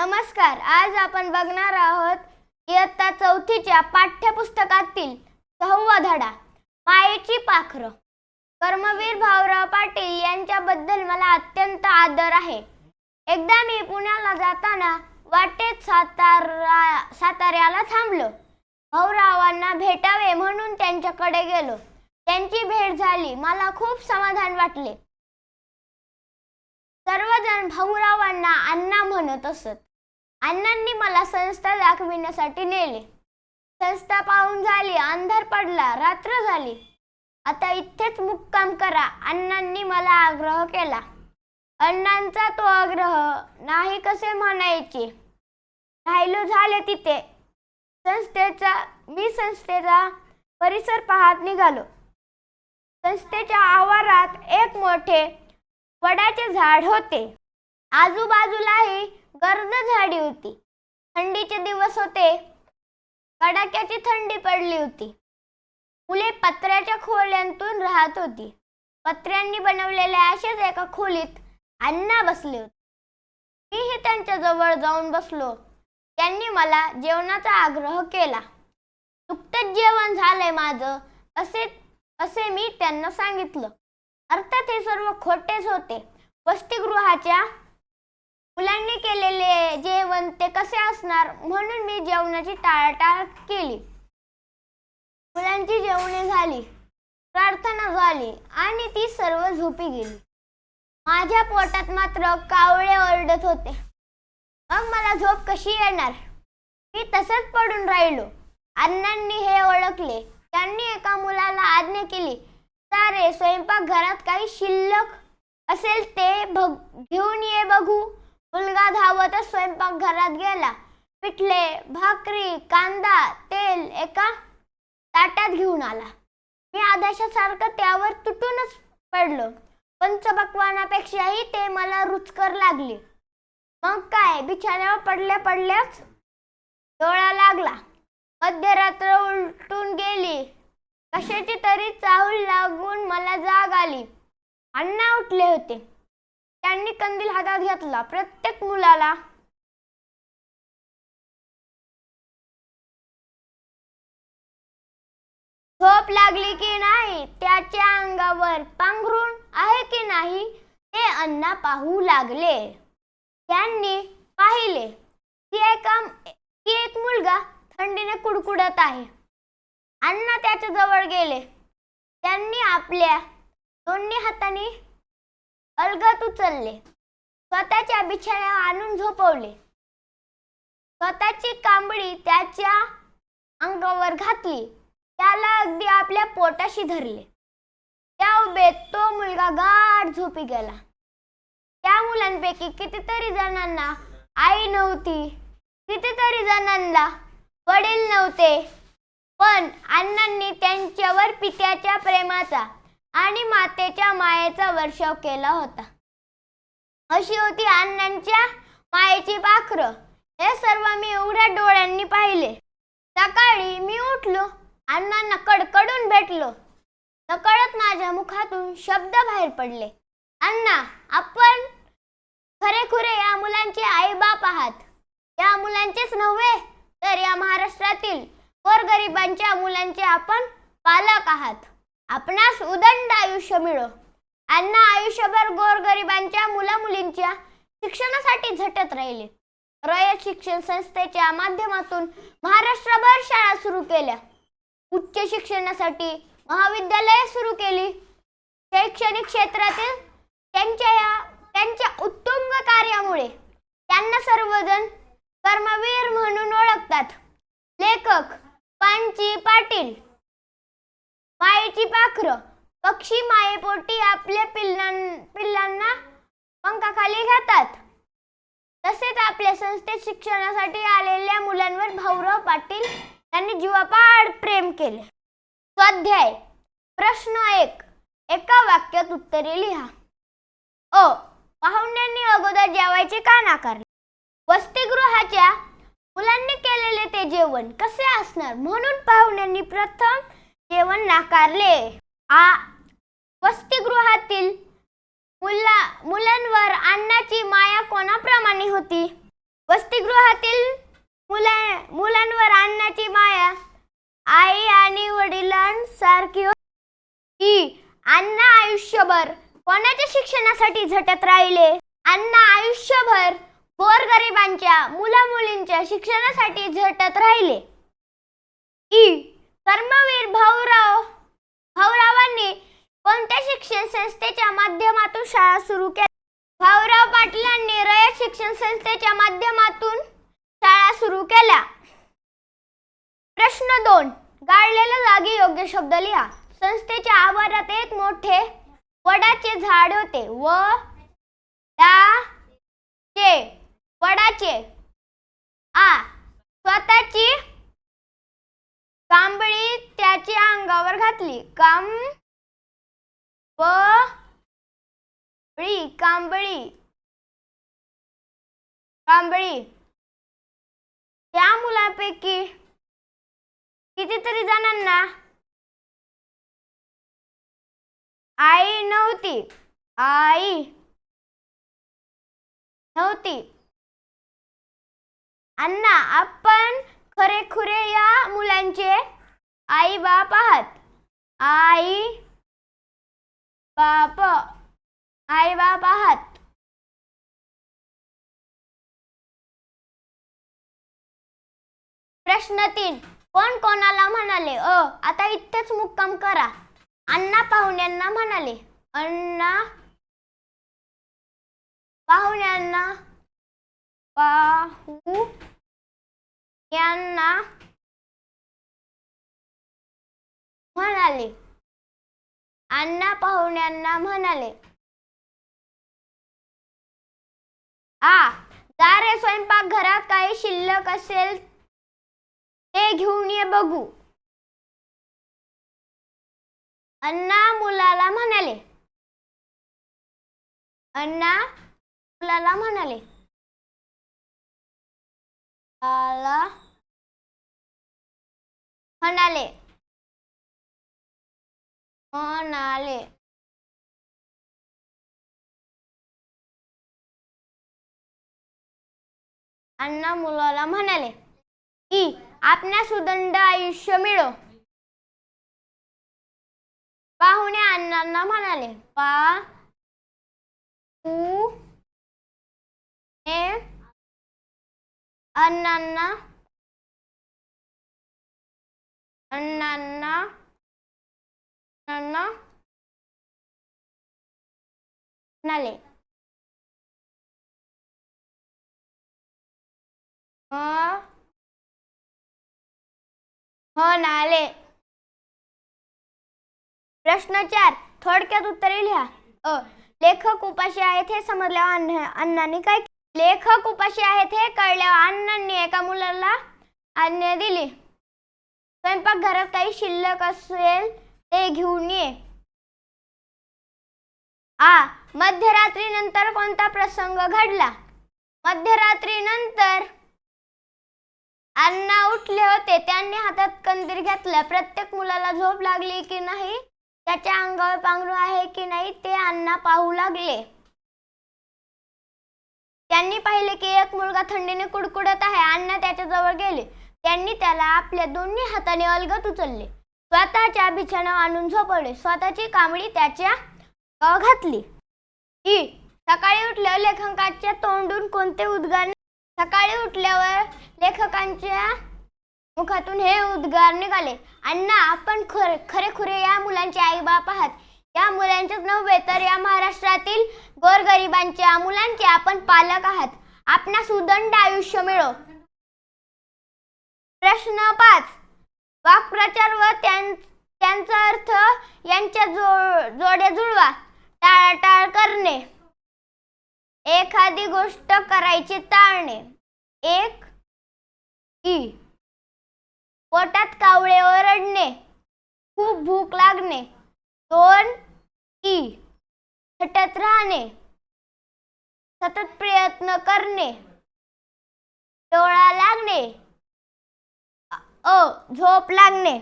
नमस्कार. आज आपण बघणार आहोत इयत्ता 4थीच्या पाठ्यपुस्तकातील 6वा धडा मायेची पाखरं. कर्मवीर भाऊराव पाटील यांच्याबद्दल मला अत्यंत आदर आहे. एकदा मी पुण्याला जाताना वाटेत साताऱ्याला थांबलो. भाऊरावांना भेटावे म्हणून त्यांच्याकडे गेलो. त्यांची भेट झाली. मला खूप समाधान वाटले. सर्वजण भाऊरावांना अण्णा म्हणत असत. अण्णांनी मला संस्था दाखविण्यासाठी नेले. संस्था पाहून झाली. अंधार पडला. रात्र झाली. आता इथेच मुक्काम करा अण्णांनी मला आग्रह केला. अण्णांचा तो आग्रह नाही कसे म्हणायचे. राहिलो झाले तिथे. मी संस्थेचा परिसर पाहत निघालो. संस्थेच्या आवारात एक मोठे वडाचे झाड होते. आजूबाजूलाही गर्द झाडी होती. थंडीचे दिवस होते. कडाक्याची थंडी पडली होती. मुले पत्र्याच्या खोल्यांतून राहत होती. पत्र्यांनी बनवलेल्या अशाच एका खोलीत अण्णा बसले होते. मीही त्यांच्या जवळ जाऊन बसलो. त्यांनी मला जेवणाचा आग्रह केला. नुकतंच जेवण झालंय माझं असे मी त्यांना सांगितलं. अर्थात हे सर्व खोटेच होते. वसतिगृहाच्या मुलांनी केलेले जेवण ते कसे असणार म्हणून मी जेवणाची टाळाटाळ केली. मुलांची जेवणे झाली. प्रार्थना झाली आणि ती सर्व झोपी गेली. माझ्या पोटात मात्र कावळे ओरडत होते. मग मला झोप कशी येणार? मी तसंच पडून राहिलो. अण्णांनी हे ओळखले. त्यांनी एका मुलाला आज्ञा केली, सारे स्वयंपाकघरात काही शिल्लक असेल ते घेऊन ये बघू. मुलगा धावतच स्वयंपाकघरात गेला. पिठले, भाकरी, कांदा, तेल एका ताटात घेऊन आला. मी आदर्शासारखं त्यावर तुटूनच पडलो. पंचपक्वानापेक्षाही ते मला रुचकर लागले. मग काय, बिछाण्यावर पडल्याच डोळा लागला. मध्यरात्र उलटून गेली. कशाची तरी चाहूल लागून मला जाग आली. अण्णा उठले होते. त्यांनी कंदील हातात घेतला. प्रत्येक मुलाला झोप लागली की नाही, त्याच्या अंगावर पांघरून आहे की नाही ते अण्णा पाहू लागले. त्यांनी पाहिले की एक मुलगा थंडीने कुडकुडत आहे. अण्णा त्याच्या जवळ गेले. त्यांनी आपल्या दोन्ही हातांनी अलगद उचलले. स्वतःच्या बिछाण्यावर आणून झोपवले. स्वतःची कांबळी त्याच्या अंगावर घातली. त्याला अगदी आपल्या पोटाशी धरले. त्या उभेत तो मुलगा गाढ झोपी गेला. त्या मुलांपैकी कितीतरी जणांना आई नव्हती. कितीतरी जणांना वडील नव्हते. पण अण्णांनी त्यांच्यावर पित्याच्या प्रेमाचा आणि मातेच्या मायेचा वर्षाव केला होता. अशी होती अण्णांच्या मायेची पाखरं. हे सर्व मी उघड्या डोळ्यांनी पाहिले. सकाळी मी उठलो. अण्णांना कडकडून भेटलो. नकळत माझ्या मुखातून शब्द बाहेर पडले, अण्णा, आपण खरेखुरे या मुलांचे आईबाप आहात. या मुलांचेच नव्हे तर या महाराष्ट्रातील गोरगरिबांच्या मुलांचे आपण पालक आहात. आपणास उदंड आयुष्य मिळो. अण्णा आयुष्यभर गोरगरिबांच्या मुलामुलींच्या शिक्षणासाठी झटत राहिले. रयत शिक्षण संस्थेच्या माध्यमातून महाराष्ट्रभर शाळा सुरू केल्या. उच्च शिक्षणासाठी महाविद्यालये सुरू केली. शैक्षणिक क्षेत्रातील त्यांच्या उत्तुंग कार्यामुळे त्यांना सर्वजण कर्मवीर म्हणून ओळखतात. लेखक पांची पाटील. मायेची पाखरं. पक्षी मायेपोटी आपल्या पिल्लांना पंखाखाली घेतात. तसेच आपल्या संस्थेत शिक्षणासाठी आलेल्या मुलांवर भाऊराव पाटील यांनी जीवापाड प्रेम केले. स्वाध्याय. प्रश्न 1. एका वाक्यात उत्तरे लिहा. पाहुण्यांनी अगोदर जेवायचे का नाकारले? वसतिगृहाच्या मुलांनी केलेले ते जेवण कसे असणार म्हणून पाहुण्यांनी प्रथम जेवण नाकारले. वसतिगृहातील मुलांवर अण्णाची माया कोणाप्रमाणे होती? वसतिगृहात आयुष्यभर कोणाच्या शिक्षणासाठी झटत राहिले? अण्णा आयुष्यभर गोरगरिबांच्या मुलामुलींच्या शिक्षणासाठी झटत राहिले. ई. कर्मवीर भाऊरावांनी कोणत्या शिक्षण संस्थेच्या माध्यमातून शाळा सुरू केल्या? भाऊराव पाटलांनी रयत शिक्षण संस्थेच्या माध्यमातून शाळा सुरू केल्या. प्रश्न 2. गाळलेल्या जागी योग्य शब्द लिहा. संस्थेच्या आवारात एक मोठे वडाचे झाड होते. वडाचे. आ. स्वतःची कांबळी त्याच्या अंगावर घातली. कांबळी. त्या मुलांपैकी कितीतरी जणांना आई नव्हती. अण्णा आपण खरेखुरे या मुलांचे आई बाप आहात. प्रश्न 3. कोण कोणाला म्हणाले? आता इथेच मुक्काम करा. अण्णा पाहुण्यांना म्हणाले. अण्णा पाहुण्यांना म्हणाले. आ. जा रे, स्वयंपाकघरात काही शिल्लक असेल ते घेऊन ये बघू. अण्णा मुलाला म्हणाले. अण्णा मुलाला म्हणाले. ई. आपणास उदंड आयुष्य मिळो. पाहुणे अण्णांना म्हणाले. अण्णांना म्हणाले. प्रश्न 4. थोडक्यात उत्तरे लिहा. लेखक उपाशी आहेत हे समजल्यावर अण्णांनी काय केले? लेखक उपाशी आहेत हे कळल्यावर अण्णांनी एका मुलाला आज्ञा दिली. स्वयंपाकघरात काही शिल्लक असेल ते घेऊन ये. आ. मध्यरात्रीनंतर कोणता प्रसंग घडला? मध्यरात्रीनंतर अण्णा उठले होते. त्यांनी हातात कंदील घेतला. प्रत्येक मुलाला झोप लागली की नाही, त्याच्या अंगावर पांघरूण आहे की नाही ते अण्णा पाहू लागले. त्यांनी पाहिले की एक मुलगा थंडीने कुडकुडत आहे. अण्णा त्याच्या जवळ गेले. त्यांनी त्याला आपल्या दोन्ही हाताने अलगद उचलले. स्वतःच्या बिछाण्यावर आणून झोपवले. स्वतःची कांबळी त्याच्या अंगावर घातली. ई. सकाळी उठल्यावर लेखकांच्या तोंडून कोणते उद्गार? सकाळी उठल्यावर लेखकांच्या मुखातून हे उद्गार निघाले. अण्णा आपण खरेखुरे या मुलांचे आई बाप आहात. या मुलांचेच नव्हे तर या महाराष्ट्रातील गोरगरिबांच्या मुलांचे आपण पालक आहात. आपणास उदंड आयुष्य मिळो. प्रश्न 5. वाक्प्रचार व त्यांचा अर्थ यांच्या जोड्या जुळवा. टाळाटाळ करणे. एखादी गोष्ट करायची टाळणे. 1. ई. पोटात कावळे ओरडणे. खूप भूक लागणे. 2. ई. हटत राहणे. सतत प्रयत्न करणे. डोळा लागणे. झोप लागणे.